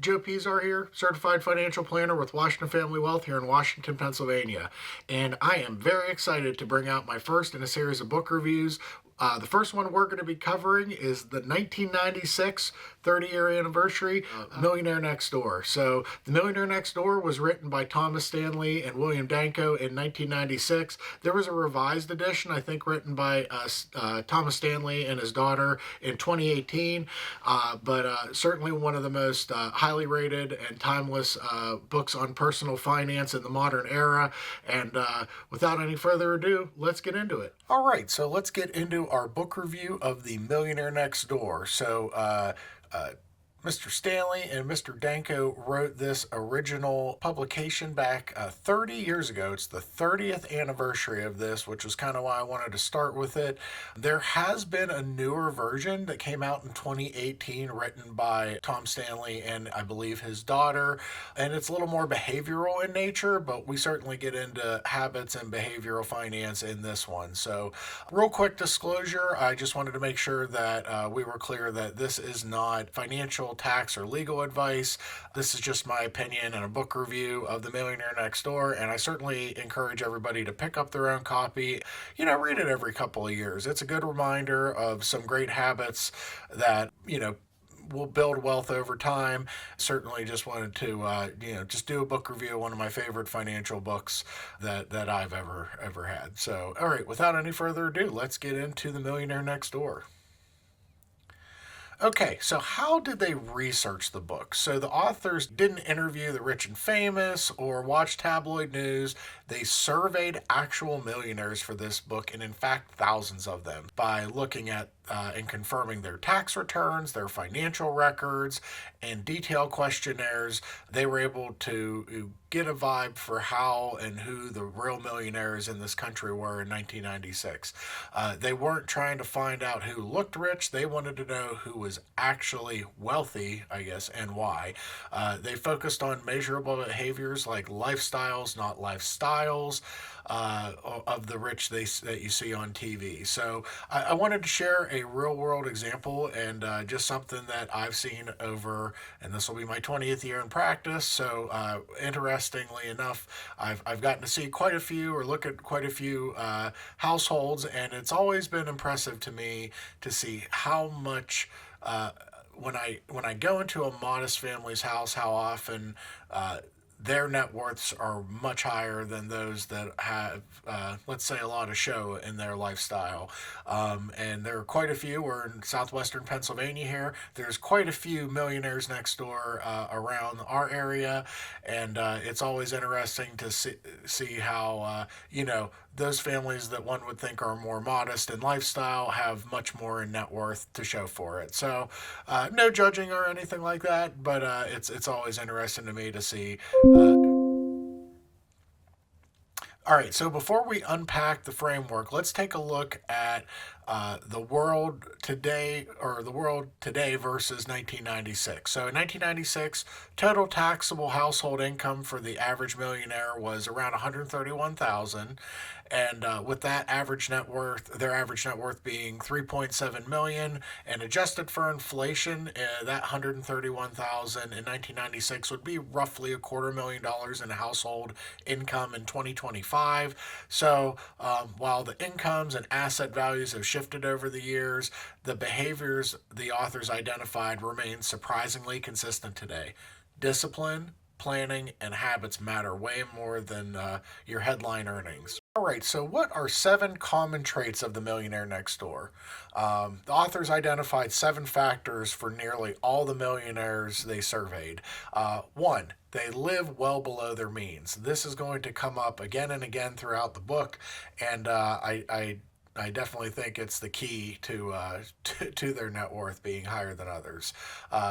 Joe Piszczor here, certified financial planner with Washington Family Wealth here in Washington, Pennsylvania. And I am very excited to bring out my first in a series of book reviews. The first one we're going to be covering is the 1996 30-year anniversary of Millionaire Next Door. So, The Millionaire Next Door was written by Thomas Stanley and William Danko in 1996. There was a revised edition, I think, written by Thomas Stanley and his daughter in 2018, but certainly one of the most highly rated and timeless books on personal finance in the modern era. And without any further ado, let's get into it. All right, so let's get into our book review of The Millionaire Next Door. So, Mr. Stanley and Mr. Danko wrote this original publication back 30 years ago. It's the 30th anniversary of this, which was kind of why I wanted to start with it. There has been a newer version that came out in 2018 written by Tom Stanley and I believe his daughter, and it's a little more behavioral in nature, but we certainly get into habits and behavioral finance in this one. So real quick disclosure, I just wanted to make sure that we were clear that this is not financial, tax, or legal advice. This is just my opinion and a book review of The Millionaire Next Door, and I certainly encourage everybody to pick up their own copy. Read it every couple of years. It's a good reminder of some great habits that, will build wealth over time. Certainly just wanted to, just do a book review of one of my favorite financial books that I've ever had. So, all right, without any further ado, let's get into The Millionaire Next Door. Okay, so how did they research the book? So the authors didn't interview the rich and famous or watch tabloid news. They surveyed actual millionaires for this book, and in fact, thousands of them, by looking at and confirming their tax returns, their financial records, and detailed questionnaires. They were able to get a vibe for how and who the real millionaires in this country were in 1996. They weren't trying to find out who looked rich. They wanted to know who was actually wealthy, I guess, and why. They focused on measurable behaviors like lifestyles, not lifestyles, of the rich that you see on TV. So I wanted to share a real world example and just something that I've seen over, and this will be my 20th year in practice. So interestingly enough, I've gotten to see quite a few or look at quite a few households, and it's always been impressive to me to see how much when I go into a modest family's house, how often their net worths are much higher than those that have, let's say, a lot of show in their lifestyle. And there are quite a few. We're in southwestern Pennsylvania here. There's quite a few millionaires next door around our area. And it's always interesting to see how, those families that one would think are more modest in lifestyle have much more in net worth to show for it. So no judging or anything like that, but it's always interesting to me to see. All right, so before we unpack the framework, let's take a look at the world today, or the world today versus 1996. So in 1996, total taxable household income for the average millionaire was around 131,000, and with that average net worth, their average net worth being 3.7 million, and adjusted for inflation, that 131,000 in 1996 would be roughly $250,000 in household income in 2025. So while the incomes and asset values have shifted over the years, the behaviors the authors identified remain surprisingly consistent today. Discipline, planning, and habits matter way more than your headline earnings. All right, so what are 7 common traits of the millionaire next door? The authors identified 7 factors for nearly all the millionaires they surveyed. 1, they live well below their means. This is going to come up again and again throughout the book, and I definitely think it's the key to their net worth being higher than others.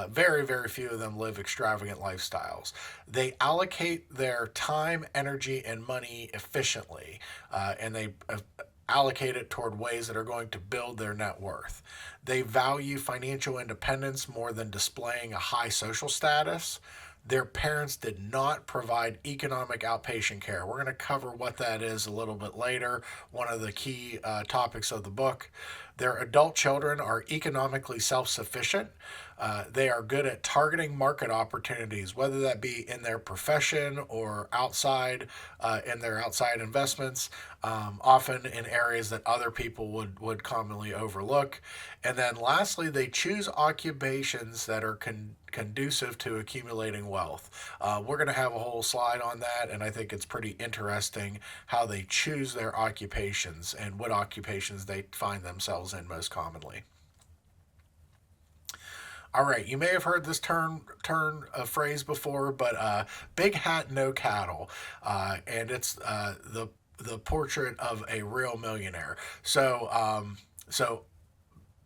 Very, very few of them live extravagant lifestyles. They allocate their time, energy, and money efficiently, and they allocate it toward ways that are going to build their net worth. They value financial independence more than displaying a high social status. Their parents did not provide economic outpatient care. We're going to cover what that is a little bit later, one of the key topics of the book. Their adult children are economically self-sufficient. They are good at targeting market opportunities, whether that be in their profession or outside in their outside investments, often in areas that other people would commonly overlook. And then lastly, they choose occupations that are conducive to accumulating wealth. We're going to have a whole slide on that, and I think it's pretty interesting how they choose their occupations and what occupations they find themselves in most commonly. All right, you may have heard this turn of phrase before, but big hat, no cattle, and it's the portrait of a real millionaire. So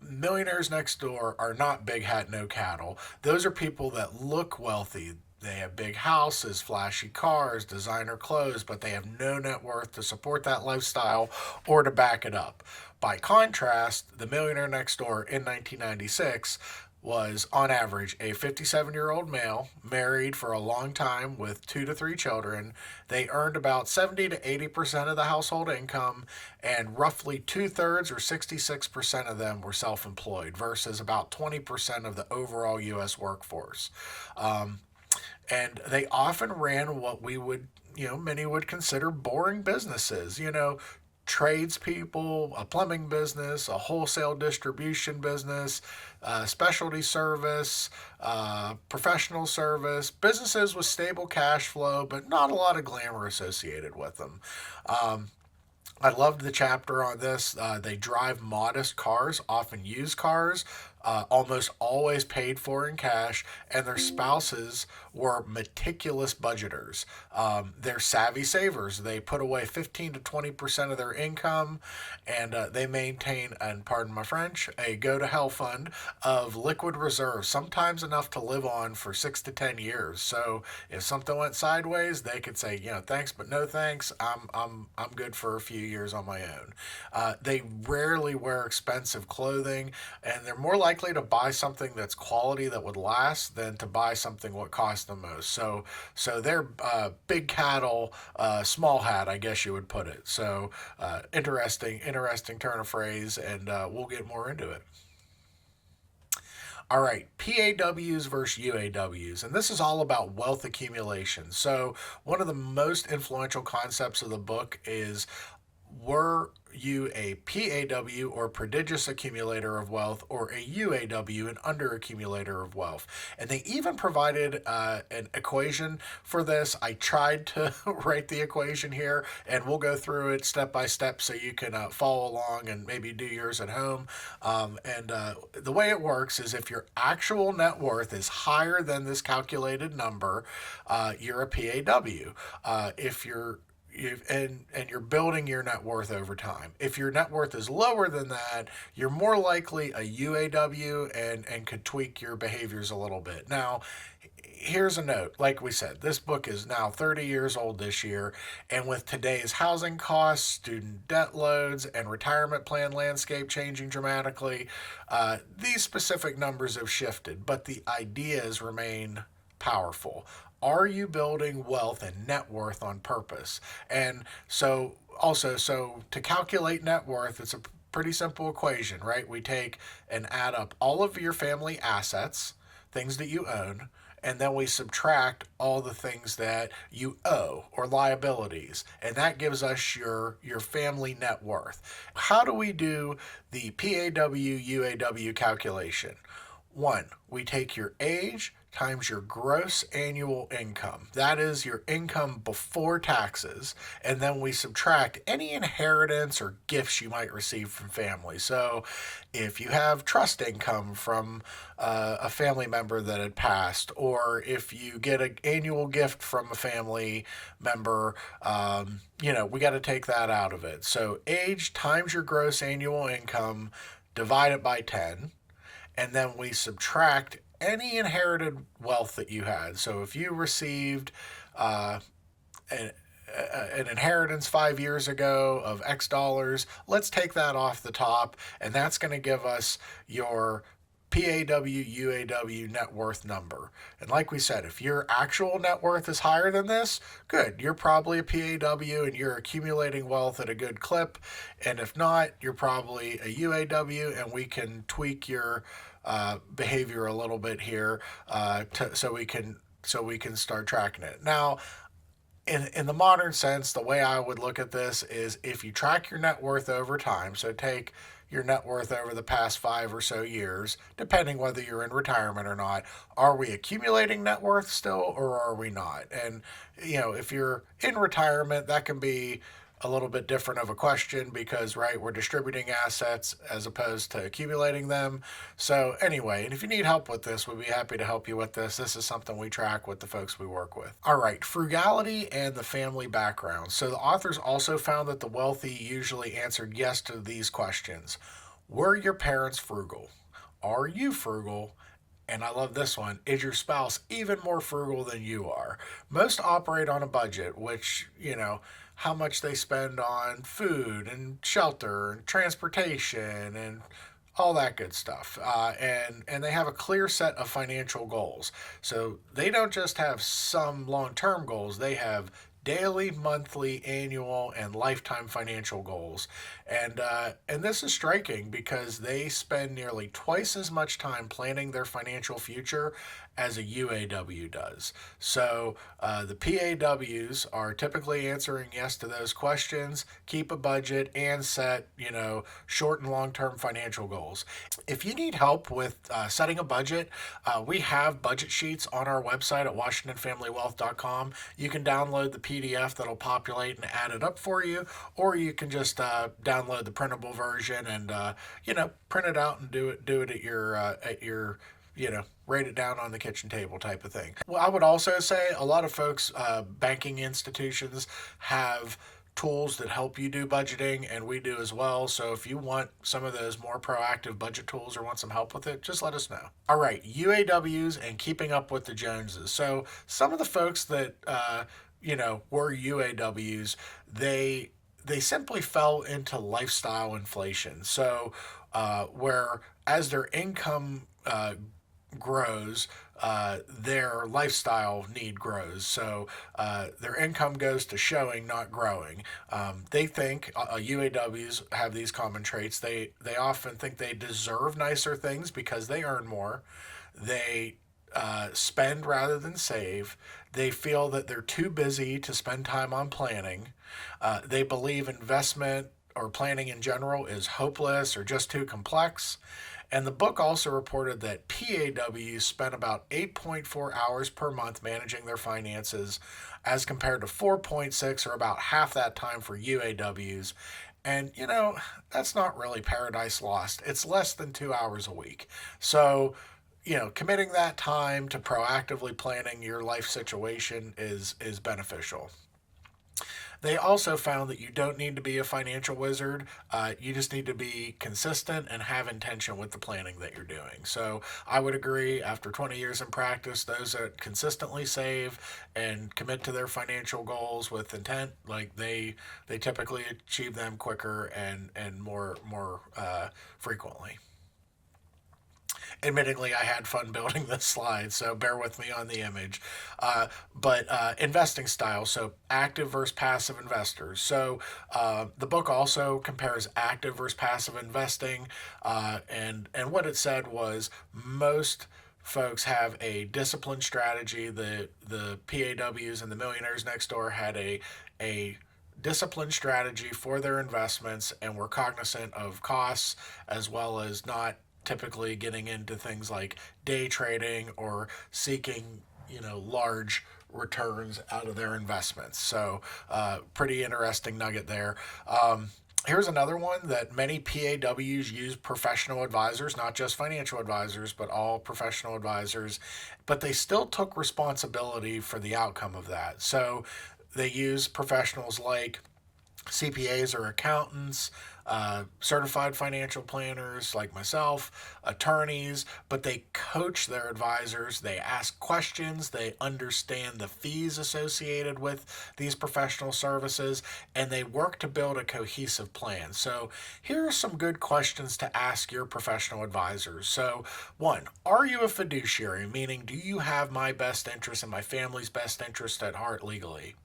millionaires next door are not big hat, no cattle. Those are people that look wealthy. They have big houses, flashy cars, designer clothes, but they have no net worth to support that lifestyle or to back it up. By contrast, the millionaire next door in 1996 was, on average, a 57-year-old male, married for a long time with 2 to 3 children. They earned about 70 to 80% of the household income, and roughly 2/3 or 66% of them were self-employed versus about 20% of the overall U.S. workforce. And they often ran what we would, many would consider boring businesses, tradespeople, a plumbing business, a wholesale distribution business, specialty service, professional service, businesses with stable cash flow, but not a lot of glamour associated with them. I loved the chapter on this. They drive modest cars, often used cars, almost always paid for in cash, and their spouses were meticulous budgeters. They're savvy savers. They put away 15 to 20% of their income, and they maintain, and pardon my French, a go to hell fund of liquid reserves, sometimes enough to live on for 6 to 10 years. So if something went sideways, they could say, thanks, but no thanks. I'm good for a few years on my own. They rarely wear expensive clothing, and they're more likely to buy something that's quality that would last than to buy something what costs the most. So they're big cattle, small hat, I guess you would put it. So interesting turn of phrase, and we'll get more into it. All right, PAWs versus UAWs, and this is all about wealth accumulation. So one of the most influential concepts of the book is, were you a PAW or prodigious accumulator of wealth, or a UAW, an underaccumulator of wealth? And they even provided an equation for this. I tried to write the equation here, and we'll go through it step by step so you can follow along and maybe do yours at home. The way it works is, if your actual net worth is higher than this calculated number, you're a PAW. If you're and you're building your net worth over time. If your net worth is lower than that, you're more likely a UAW and could tweak your behaviors a little bit. Now, here's a note. Like we said, this book is now 30 years old this year, and with today's housing costs, student debt loads, and retirement plan landscape changing dramatically, these specific numbers have shifted, but the ideas remain powerful. Are you building wealth and net worth on purpose? And so to calculate net worth, it's a pretty simple equation, right? We take and add up all of your family assets, things that you own, and then we subtract all the things that you owe or liabilities, and that gives us your family net worth. How do we do the PAW-UAW calculation? One, we take your age times your gross annual income. That is your income before taxes. And then we subtract any inheritance or gifts you might receive from family. So if you have trust income from a family member that had passed, or if you get an annual gift from a family member, we got to take that out of it. So age times your gross annual income, divide it by 10. And then we subtract any inherited wealth that you had. So if you received an inheritance 5 years ago of X dollars, let's take that off the top, and that's going to give us your PAW-UAW net worth number. And like we said, if your actual net worth is higher than this, good. You're probably a PAW and you're accumulating wealth at a good clip. And if not, you're probably a UAW, and we can tweak your behavior a little bit here, so we can start tracking it. Now, in the modern sense, the way I would look at this is if you track your net worth over time, so take your net worth over the past 5 or so years, depending whether you're in retirement or not, are we accumulating net worth still or are we not? And, if you're in retirement, that can be a little bit different of a question because, right, we're distributing assets as opposed to accumulating them. So, anyway, and if you need help with this, we'd be happy to help you with this. This is something we track with the folks we work with. All right, frugality and the family background. So, the authors also found that the wealthy usually answered yes to these questions. Were your parents frugal? Are you frugal? And I love this one. Is your spouse even more frugal than you are? Most operate on a budget, which, how much they spend on food and shelter and transportation and all that good stuff. And they have a clear set of financial goals. So they don't just have some long-term goals. They have daily, monthly, annual, and lifetime financial goals. And this is striking because they spend nearly twice as much time planning their financial future as a UAW does. So the PAWs are typically answering yes to those questions, keep a budget, and set, short and long-term financial goals. If you need help with setting a budget, we have budget sheets on our website at WashingtonFamilyWealth.com. You can download the PDF that'll populate and add it up for you, or you can just download the printable version and print it out and do it at your write it down on the kitchen table type of thing. Well, I would also say a lot of folks, banking institutions have tools that help you do budgeting, and we do as well. So if you want some of those more proactive budget tools or want some help with it, just let us know. All right, UAWs and keeping up with the Joneses. So some of the folks that were UAWs, they simply fell into lifestyle inflation. So where as their income grows, their lifestyle need grows. So their income goes to showing, not growing. They think UAWs have these common traits. They often think they deserve nicer things because they earn more. They spend rather than save. They feel that they're too busy to spend time on planning. They believe investment or planning in general is hopeless or just too complex. And the book also reported that PAWs spent about 8.4 hours per month managing their finances as compared to 4.6, or about half that time for UAWs. And, that's not really paradise lost. It's less than 2 hours a week. So, committing that time to proactively planning your life situation is beneficial. They also found that you don't need to be a financial wizard. You just need to be consistent and have intention with the planning that you're doing. So I would agree, after 20 years in practice, those that consistently save and commit to their financial goals with intent, like they typically achieve them quicker and more frequently. Admittedly, I had fun building this slide, so bear with me on the image. But investing style, so active versus passive investors. So the book also compares active versus passive investing, and what it said was most folks have a disciplined strategy. The PAWs and the Millionaires Next Door had a disciplined strategy for their investments and were cognizant of costs, as well as not typically getting into things like day trading or seeking, large returns out of their investments. So pretty interesting nugget there. Here's another one that many PAWs use professional advisors, not just financial advisors, but all professional advisors, but they still took responsibility for the outcome of that. So they use professionals like CPAs or accountants, certified financial planners like myself, attorneys, but they coach their advisors, they ask questions, they understand the fees associated with these professional services, and they work to build a cohesive plan. So here are some good questions to ask your professional advisors. So 1, are you a fiduciary? Meaning, do you have my best interest and my family's best interest at heart legally?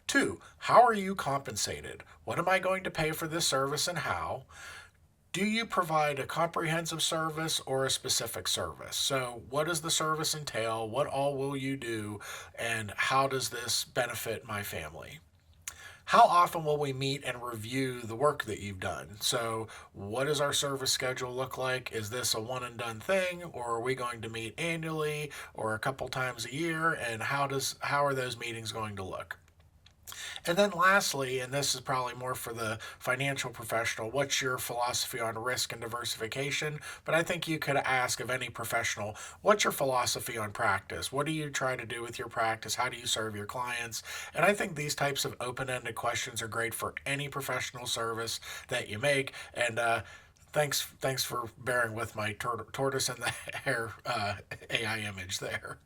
2, how are you compensated? What am I going to pay for this service and how? Do you provide a comprehensive service or a specific service? So, what does the service entail? What all will you do? And how does this benefit my family? How often will we meet and review the work that you've done? So, what does our service schedule look like? Is this a one and done thing, or are we going to meet annually or a couple times a year? And how are those meetings going to look? And then lastly, and this is probably more for the financial professional, what's your philosophy on risk and diversification? But I think you could ask of any professional, what's your philosophy on practice? What do you try to do with your practice? How do you serve your clients? And I think these types of open-ended questions are great for any professional service that you make. And thanks for bearing with my tortoise and the hare AI image there.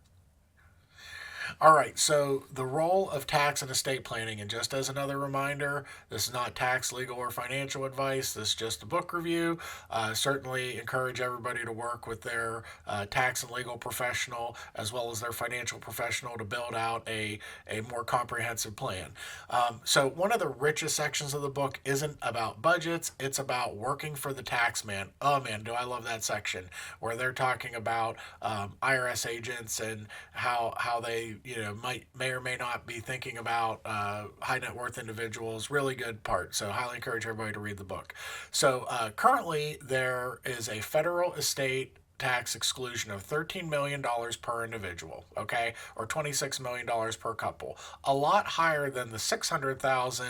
All right, so the role of tax and estate planning, and just as another reminder, this is not tax, legal, or financial advice. This is just a book review. Certainly encourage everybody to work with their tax and legal professional as well as their financial professional to build out a more comprehensive plan. So one of the richest sections of the book isn't about budgets. It's about working for the tax man. Oh man, do I love that section where they're talking about IRS agents and how they may or may not be thinking about high net worth individuals. Really good part. So highly encourage everybody to read the book. So currently there is a federal estate tax exclusion of $13 million per individual, okay, or $26 million per couple, a lot higher than the $600,000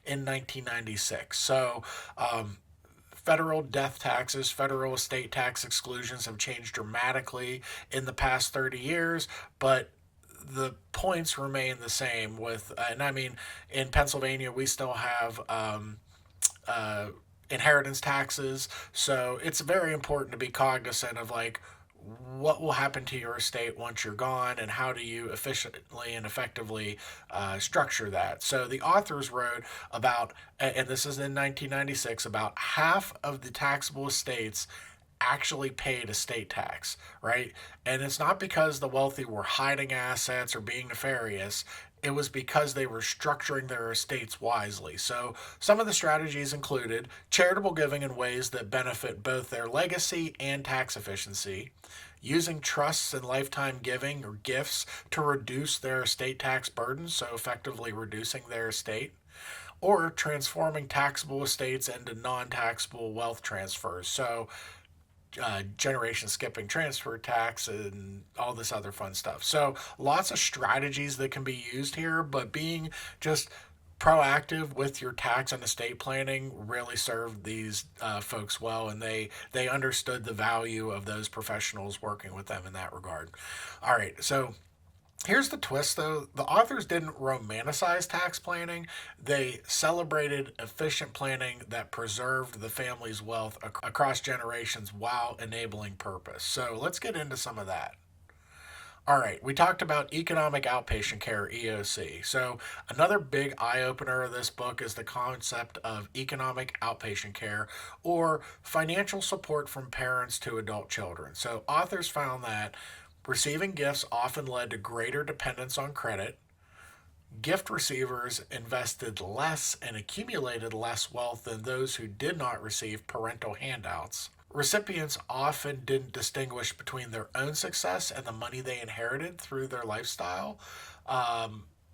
in 1996. So federal death taxes, federal estate tax exclusions have changed dramatically in the past 30 years, but the points remain the same with, and I mean, in Pennsylvania, we still have inheritance taxes. So it's very important to be cognizant of like what will happen to your estate once you're gone and how do you efficiently and effectively structure that. So the authors wrote about, and this is in 1996, about half of the taxable estates actually paid estate tax, right? And it's not because the wealthy were hiding assets or being nefarious. It was because they were structuring their estates wisely. So some of the strategies included charitable giving in ways that benefit both their legacy and tax efficiency, using trusts and lifetime giving or gifts to reduce their estate tax burden, so effectively reducing their estate, or transforming taxable estates into non-taxable wealth transfers. So generation skipping transfer tax and all this other fun stuff. So lots of strategies that can be used here, but being just proactive with your tax and estate planning really served these folks well, and they understood the value of those professionals working with them in that regard. All right, so here's the twist, though. The authors didn't romanticize tax planning. They celebrated efficient planning that preserved the family's wealth across generations while enabling purpose. So let's get into some of that. All right, we talked about economic outpatient care, EOC. So, another big eye opener of this book is the concept of economic outpatient care or financial support from parents to adult children. So, authors found that receiving gifts often led to greater dependence on credit. Gift receivers invested less and accumulated less wealth than those who did not receive parental handouts. Recipients often didn't distinguish between their own success and the money they inherited through their lifestyle.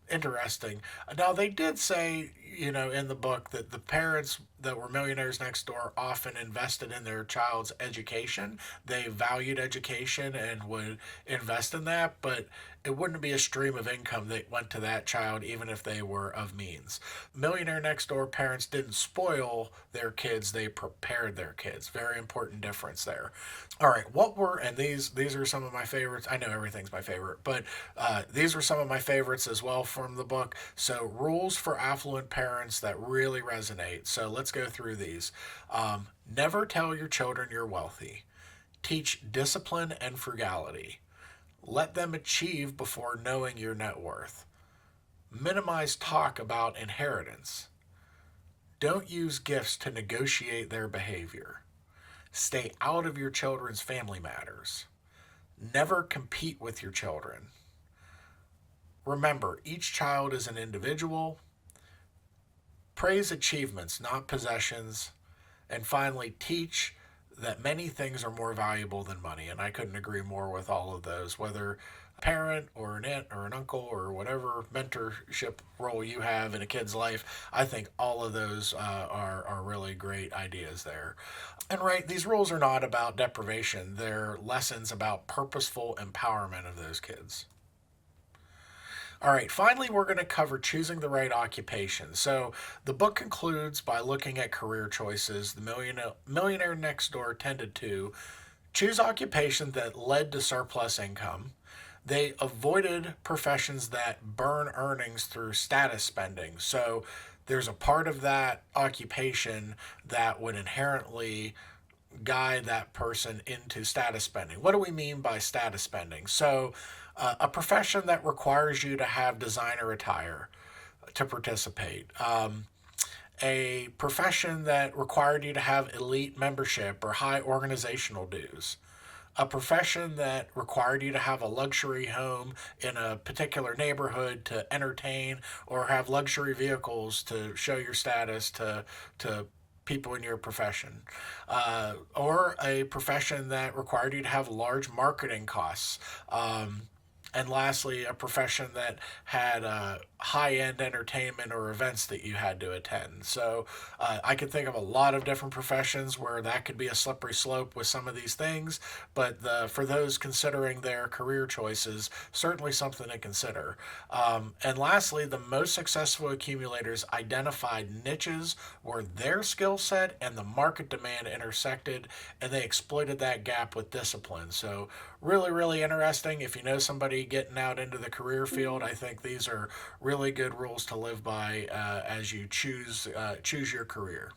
Interesting. Now, they did say, in the book that the parents that were millionaires next door often invested in their child's education. They valued education and would invest in that, but it wouldn't be a stream of income that went to that child, even if they were of means. Millionaire next door parents didn't spoil their kids, they prepared their kids. Very important difference there. All right, and these are some of my favorites. I know everything's my favorite, but these were some of my favorites as well from the book. So, rules for affluent parents that really resonate. So, let's go through these. Never tell your children you're wealthy. Teach discipline and frugality. Let them achieve before knowing your net worth. Minimize talk about inheritance. Don't use gifts to negotiate their behavior. Stay out of your children's family matters. Never compete with your children. Remember, each child is an individual. Praise achievements, not possessions. And finally, teach that many things are more valuable than money. And I couldn't agree more with all of those, whether a parent or an aunt or an uncle or whatever mentorship role you have in a kid's life. I think all of those are really great ideas there. And right, these rules are not about deprivation, they're lessons about purposeful empowerment of those kids. All right, finally, we're going to cover choosing the right occupation. So the book concludes by looking at career choices. The Millionaire Next Door tended to choose occupation that led to surplus income. They avoided professions that burn earnings through status spending. So there's a part of that occupation that would inherently guide that person into status spending. What do we mean by status spending? So, a profession that requires you to have designer attire to participate. A profession that required you to have elite membership or high organizational dues. A profession that required you to have a luxury home in a particular neighborhood to entertain or have luxury vehicles to show your status to people in your profession, or a profession that required you to have large marketing costs. And lastly, a profession that had high-end entertainment or events that you had to attend. So I could think of a lot of different professions where that could be a slippery slope with some of these things, but for those considering their career choices, certainly something to consider. And lastly, the most successful accumulators identified niches where their skill set and the market demand intersected, and they exploited that gap with discipline. So really, really interesting. If you know somebody getting out into the career field, I think these are really good rules to live by as you choose your career.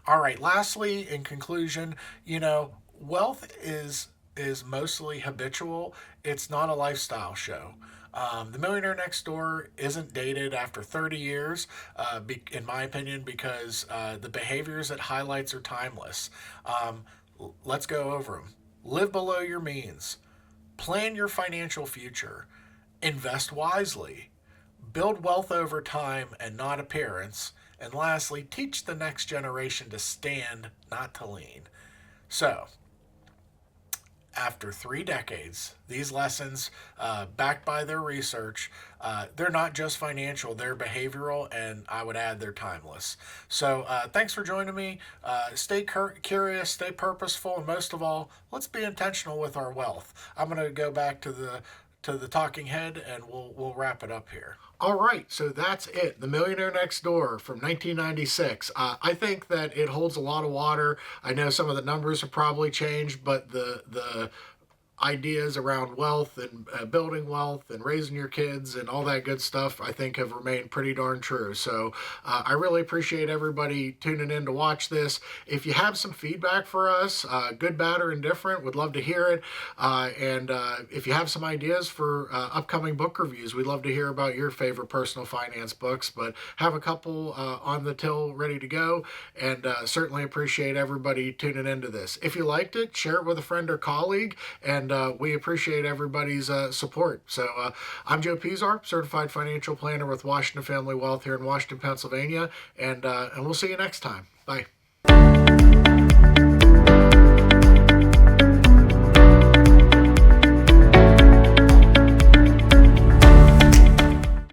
All right. Lastly, in conclusion, wealth is mostly habitual. It's not a lifestyle show. The Millionaire Next Door isn't dated after 30 years, in my opinion, because the behaviors it highlights are timeless. Let's go over them. Live below your means. Plan your financial future. Invest wisely. Build wealth over time and not appearance. And lastly, teach the next generation to stand, not to lean. So, after 3 decades, these lessons, backed by their research, they're not just financial, they're behavioral, and I would add they're timeless. So thanks for joining me. Stay curious, stay purposeful, and most of all, let's be intentional with our wealth. I'm going to go back to the talking head, and we'll wrap it up here. All right, so that's it. The Millionaire Next Door from 1996. I think that it holds a lot of water. I know some of the numbers have probably changed, but the ideas around wealth and building wealth and raising your kids and all that good stuff, I think have remained pretty darn true. So I really appreciate everybody tuning in to watch this. If you have some feedback for us, good, bad, or indifferent, would love to hear it. And if you have some ideas for upcoming book reviews, we'd love to hear about your favorite personal finance books, but have a couple on the till ready to go. And certainly appreciate everybody tuning into this. If you liked it, share it with a friend or colleague, and we appreciate everybody's support. So I'm Joe Piszczor, Certified Financial Planner with Washington Family Wealth here in Washington, Pennsylvania, and we'll see you next time. Bye.